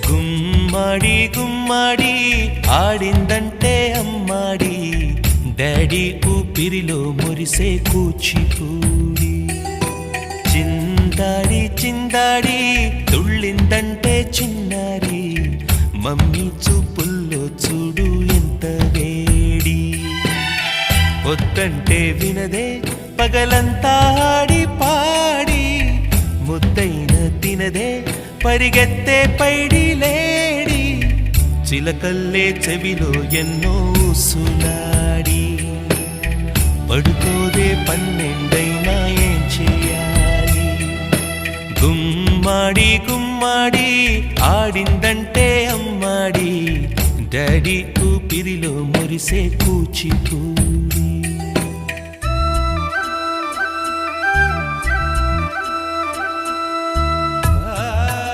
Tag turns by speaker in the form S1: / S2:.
S1: గుమ్మడి గుమ్మడి ఆడిందంటే అమ్మాడి daddy ఊపిరిలో మురిసే కూచిపూడి చిందాడి చిందాడి తుళ్ళిందంటే చిన్నారి మమ్మీ చూపుల్లో చూడు ఎంత వేడి వద్దంటే వినదే పగలంతా ఆడి పాడి ముద్దైన తినదే పరిగెత్తే పైడి లేడి చిలకల్లే చెవిలో ఎన్నో సులాడి పడుకోదే పన్నెండైనా ఏం చేయాలి గుమ్మాడి గుమ్మాడి ఆడిందంటే అమ్మాడి డాడీ ఊపిరిలో మురిసే కూచిపూడి